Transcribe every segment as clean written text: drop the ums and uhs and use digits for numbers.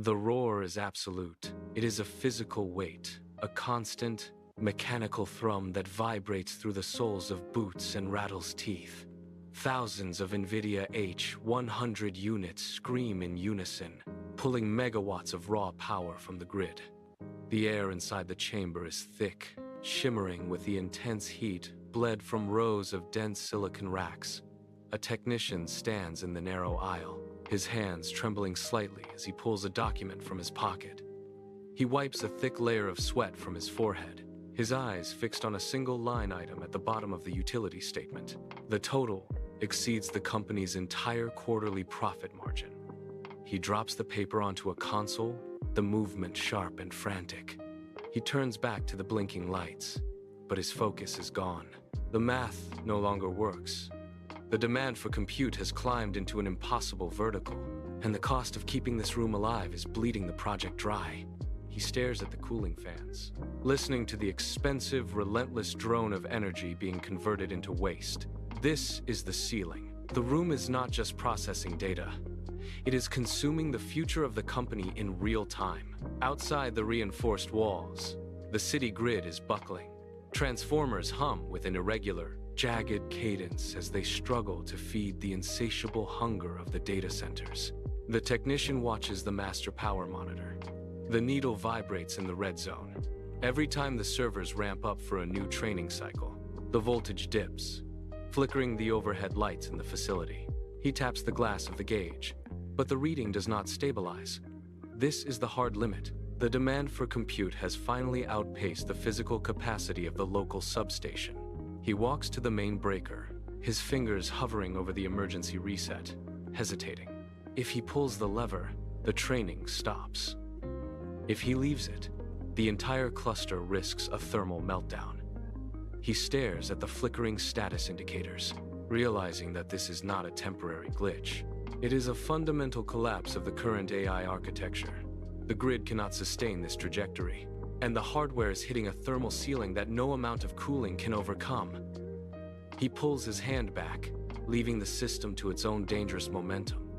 The roar is absolute. It is a physical weight, a constant, mechanical thrum that vibrates through the soles of boots and rattles teeth. Thousands of Nvidia H100 units scream in unison, pulling megawatts of raw power from the grid. The air inside the chamber is thick, shimmering with the intense heat bled from rows of dense silicon racks. A technician stands in the narrow aisle, his hands trembling slightly as he pulls a document from his pocket. He wipes a thick layer of sweat from his forehead, his eyes fixed on a single line item at the bottom of the utility statement. The total exceeds the company's entire quarterly profit margin. He drops the paper onto a console, the movement sharp and frantic. He turns back to the blinking lights, but his focus is gone. The math no longer works. The demand for compute has climbed into an impossible vertical, and the cost of keeping this room alive is bleeding the project dry. He stares at the cooling fans, listening to the expensive, relentless drone of energy being converted into waste. This is the ceiling. The room is not just processing data. It is consuming the future of the company in real time. Outside the reinforced walls, the city grid is buckling. Transformers hum with an irregular, jagged cadence as they struggle to feed the insatiable hunger of the data centers. The technician watches the master power monitor. The needle vibrates in the red zone. Every time the servers ramp up for a new training cycle, the voltage dips, flickering the overhead lights in the facility. He taps the glass of the gauge, but the reading does not stabilize. This is the hard limit. The demand for compute has finally outpaced the physical capacity of the local substation. He walks to the main breaker, his fingers hovering over the emergency reset, hesitating. If he pulls the lever, the training stops. If he leaves it, the entire cluster risks a thermal meltdown. He stares at the flickering status indicators, realizing that this is not a temporary glitch. It is a fundamental collapse of the current AI architecture. The grid cannot sustain this trajectory, and the hardware is hitting a thermal ceiling that no amount of cooling can overcome. He pulls his hand back, leaving the system to its own dangerous momentum.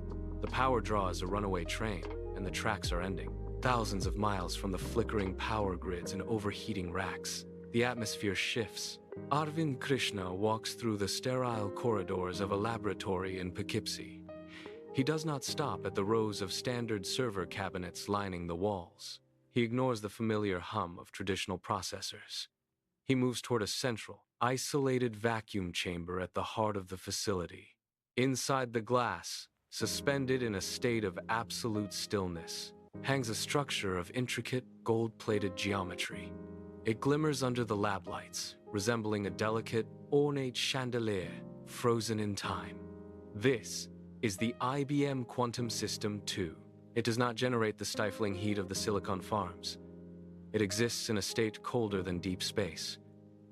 The power draw is a runaway train, and the tracks are ending. Thousands of miles from the flickering power grids and overheating racks, the atmosphere shifts. Arvind Krishna walks through the sterile corridors of a laboratory in Poughkeepsie. He does not stop at the rows of standard server cabinets lining the walls. He ignores the familiar hum of traditional processors. He moves toward a central, isolated vacuum chamber at the heart of the facility. Inside the glass, suspended in a state of absolute stillness, hangs a structure of intricate, gold-plated geometry. It glimmers under the lab lights, resembling a delicate, ornate chandelier frozen in time. This is the IBM Quantum System 2. It does not generate the stifling heat of the silicon farms. It exists in a state colder than deep space.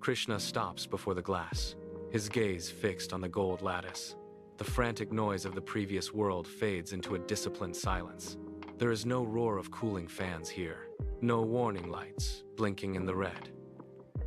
Krishna stops before the glass, his gaze fixed on the gold lattice. The frantic noise of the previous world fades into a disciplined silence. There is no roar of cooling fans here, no warning lights blinking in the red.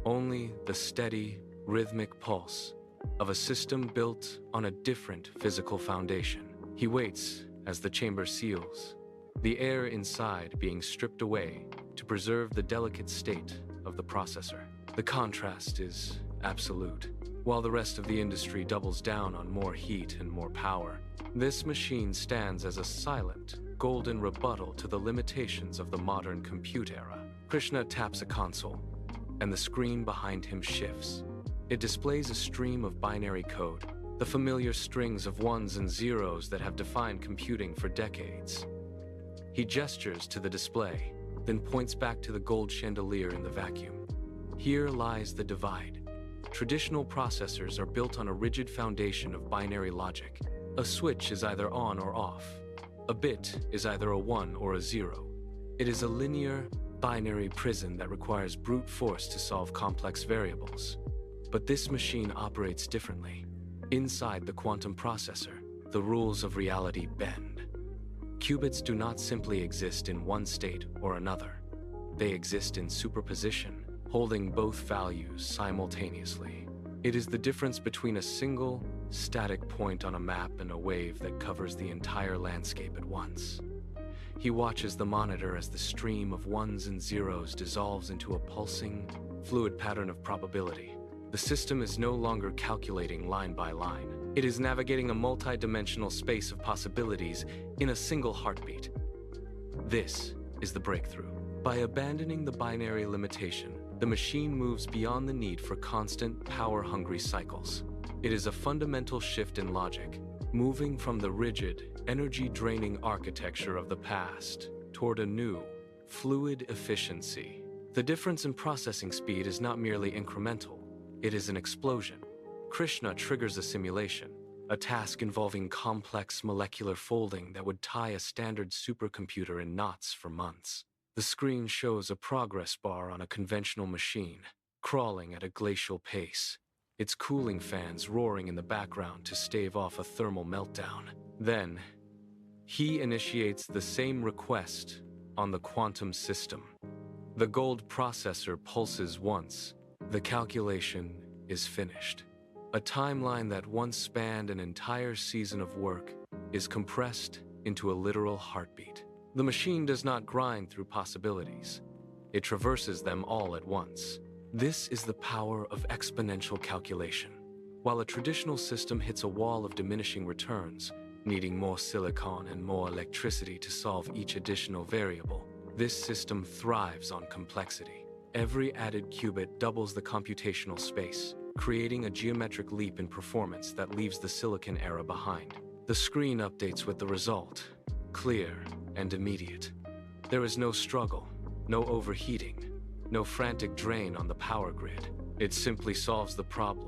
Only the steady, rhythmic pulse of a system built on a different physical foundation. He waits as the chamber seals, the air inside being stripped away to preserve the delicate state of the processor. The contrast is absolute. While the rest of the industry doubles down on more heat and more power, this machine stands as a silent, golden rebuttal to the limitations of the modern compute era. Krishna taps a console, and the screen behind him shifts. It displays a stream of binary code, the familiar strings of ones and zeros that have defined computing for decades. He gestures to the display, then points back to the gold chandelier in the vacuum. Here lies the divide. Traditional processors are built on a rigid foundation of binary logic. A switch is either on or off. A bit is either a 1 or a 0. It is a linear, binary prison that requires brute force to solve complex variables. But this machine operates differently. Inside the quantum processor, the rules of reality bend. Qubits do not simply exist in one state or another. They exist in superposition, holding both values simultaneously. It is the difference between a single, static point on a map and a wave that covers the entire landscape at once. He watches the monitor as the stream of ones and zeros dissolves into a pulsing, fluid pattern of probability. The system is no longer calculating line by line. It is navigating a multi-dimensional space of possibilities in a single heartbeat. This is the breakthrough. By abandoning the binary limitation, the machine moves beyond the need for constant, power-hungry cycles. It is a fundamental shift in logic, moving from the rigid, energy-draining architecture of the past toward a new, fluid efficiency. The difference in processing speed is not merely incremental, it is an explosion. Krishna triggers a simulation, a task involving complex molecular folding that would tie a standard supercomputer in knots for months. The screen shows a progress bar on a conventional machine, crawling at a glacial pace, its cooling fans roaring in the background to stave off a thermal meltdown. Then, he initiates the same request on the quantum system. The gold processor pulses once. The calculation is finished. A timeline that once spanned an entire season of work is compressed into a literal heartbeat. The machine does not grind through possibilities. It traverses them all at once. This is the power of exponential calculation. While a traditional system hits a wall of diminishing returns, needing more silicon and more electricity to solve each additional variable, this system thrives on complexity. Every added qubit doubles the computational space, creating a geometric leap in performance that leaves the silicon era behind. The screen updates with the result, clear and immediate. There is no struggle, no overheating, no frantic drain on the power grid. It simply solves the problem.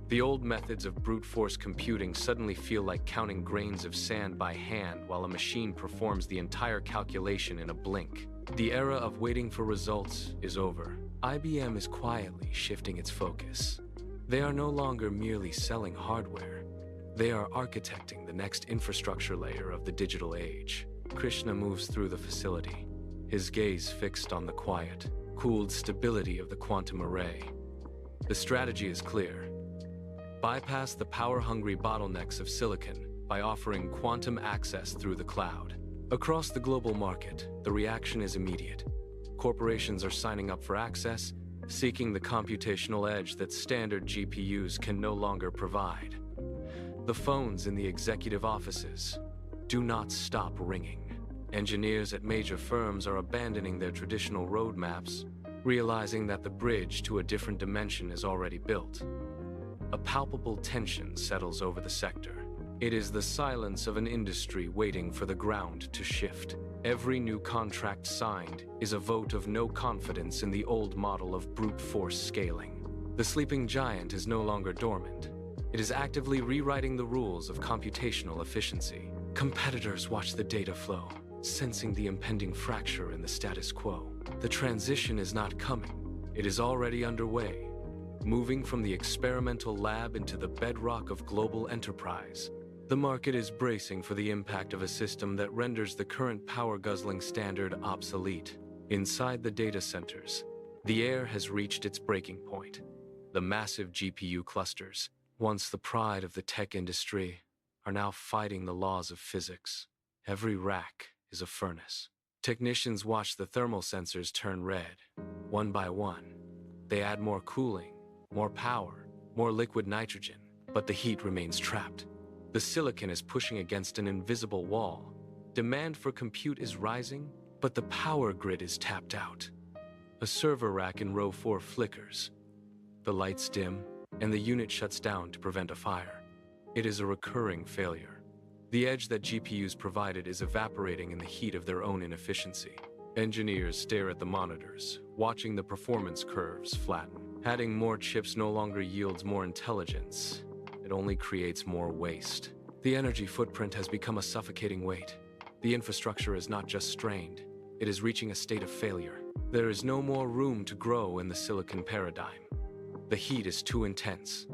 The old methods of brute force computing suddenly feel like counting grains of sand by hand while a machine performs the entire calculation in a blink. The era of waiting for results is over. IBM is quietly shifting its focus. They are no longer merely selling hardware. They are architecting the next infrastructure layer of the digital age. Krishna moves through the facility, his gaze fixed on the quiet, cooled stability of the quantum array. The strategy is clear. Bypass the power-hungry bottlenecks of silicon by offering quantum access through the cloud. Across the global market, the reaction is immediate. Corporations are signing up for access, seeking the computational edge that standard GPUs can no longer provide. The phones in the executive offices do not stop ringing. Engineers at major firms are abandoning their traditional roadmaps, realizing that the bridge to a different dimension is already built. A palpable tension settles over the sector. It is the silence of an industry waiting for the ground to shift. Every new contract signed is a vote of no confidence in the old model of brute force scaling. The sleeping giant is no longer dormant. It is actively rewriting the rules of computational efficiency. Competitors watch the data flow, sensing the impending fracture in the status quo. The transition is not coming. It is already underway, moving from the experimental lab into the bedrock of global enterprise. The market is bracing for the impact of a system that renders the current power-guzzling standard obsolete. Inside the data centers, the air has reached its breaking point. The massive GPU clusters, once the pride of the tech industry, are now fighting the laws of physics. Every rack is a furnace. Technicians watch the thermal sensors turn red, one by one. They add more cooling, more power, more liquid nitrogen, but the heat remains trapped. The silicon is pushing against an invisible wall. Demand for compute is rising, but the power grid is tapped out. A server rack in row 4 flickers. The lights dim, and the unit shuts down to prevent a fire. It is a recurring failure. The edge that GPUs provided is evaporating in the heat of their own inefficiency. Engineers stare at the monitors, watching the performance curves flatten. Adding more chips no longer yields more intelligence. It only creates more waste. The energy footprint has become a suffocating weight. The infrastructure is not just strained, it is reaching a state of failure. There is no more room to grow in the silicon paradigm. The heat is too intense.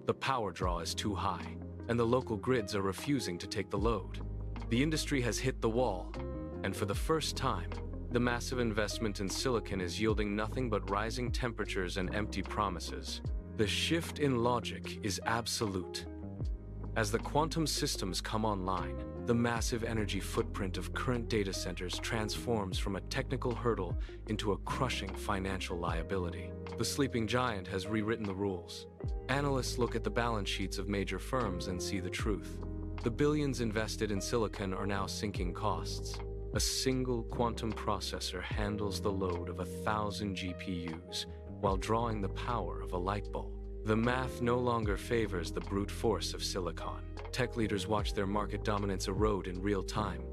The power draw is too high, and the local grids are refusing to take the load. The industry has hit the wall, and for the first time, the massive investment in silicon is yielding nothing but rising temperatures and empty promises. The shift in logic is absolute. As the quantum systems come online, The massive energy footprint of current data centers transforms from a technical hurdle into a crushing financial liability. The sleeping giant has rewritten the rules. Analysts look at the balance sheets of major firms and see the truth. The billions invested in silicon are now sinking costs. A single quantum processor handles the load of 1,000 GPUs while drawing the power of a light bulb. The math no longer favors the brute force of silicon. Tech leaders watch their market dominance erode in real time.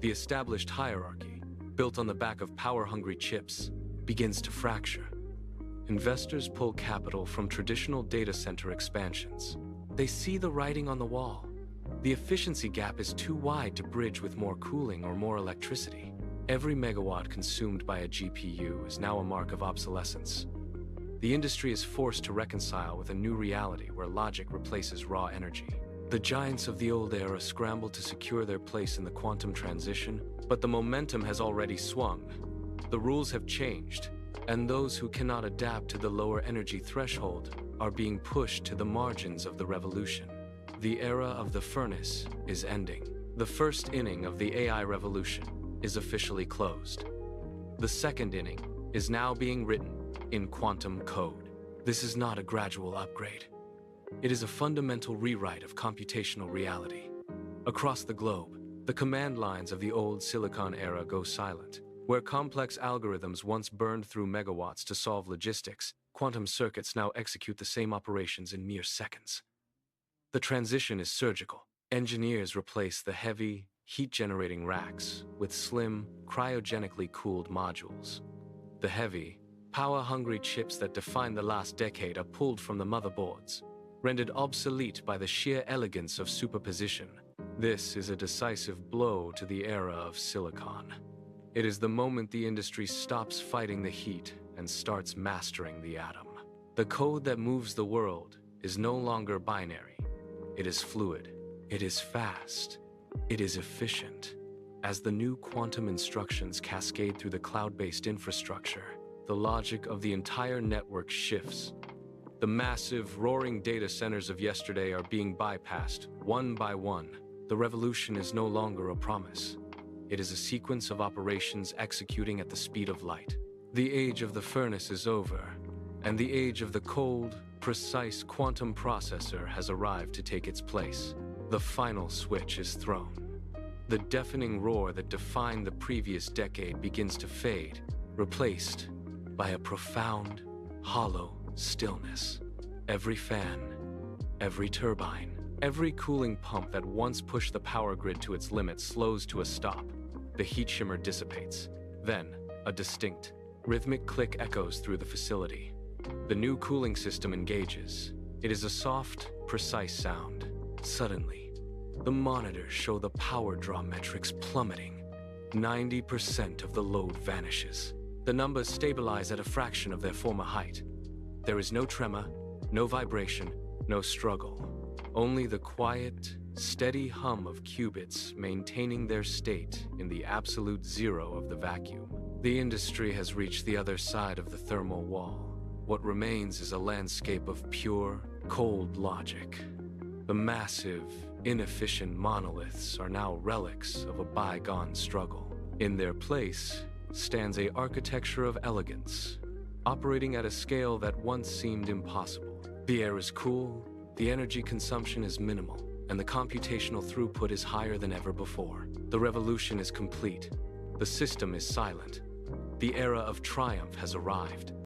The established hierarchy, built on the back of power-hungry chips, begins to fracture. Investors pull capital from traditional data center expansions. They see the writing on the wall. The efficiency gap is too wide to bridge with more cooling or more electricity. Every megawatt consumed by a GPU is now a mark of obsolescence. The industry is forced to reconcile with a new reality where logic replaces raw energy. The giants of the old era scramble to secure their place in the quantum transition, but the momentum has already swung. The rules have changed, and those who cannot adapt to the lower energy threshold are being pushed to the margins of the revolution. The era of the furnace is ending. The first inning of the AI revolution is officially closed. The second inning is now being written in quantum code. This is not a gradual upgrade. It is a fundamental rewrite of computational reality. Across the globe, the command lines of the old silicon era go silent. Where complex algorithms once burned through megawatts to solve logistics, quantum circuits now execute the same operations in mere seconds. The transition is surgical. Engineers replace the heavy, heat-generating racks with slim, cryogenically cooled modules. The heavy, power-hungry chips that define the last decade are pulled from the motherboards, rendered obsolete by the sheer elegance of superposition. This is a decisive blow to the era of silicon. It is the moment the industry stops fighting the heat and starts mastering the atom. The code that moves the world is no longer binary. It is fluid. It is fast. It is efficient. As the new quantum instructions cascade through the cloud-based infrastructure, the logic of the entire network shifts. The massive, roaring data centers of yesterday are being bypassed, one by one. The revolution is no longer a promise. It is a sequence of operations executing at the speed of light. The age of the furnace is over, and the age of the cold, precise quantum processor has arrived to take its place. The final switch is thrown. The deafening roar that defined the previous decade begins to fade, replaced by a profound, hollow stillness. Every fan, every turbine, every cooling pump that once pushed the power grid to its limit slows to a stop. The heat shimmer dissipates. Then, a distinct, rhythmic click echoes through the facility. The new cooling system engages. It is a soft, precise sound. Suddenly, the monitors show the power draw metrics plummeting. 90% of the load vanishes. The numbers stabilize at a fraction of their former height. There is no tremor, no vibration, no struggle. Only the quiet, steady hum of qubits maintaining their state in the absolute zero of the vacuum. The industry has reached the other side of the thermal wall. What remains is a landscape of pure, cold logic. The massive, inefficient monoliths are now relics of a bygone struggle. In their place stands an architecture of elegance, operating at a scale that once seemed impossible. The air is cool, the energy consumption is minimal, and the computational throughput is higher than ever before. The revolution is complete. The system is silent. The era of triumph has arrived.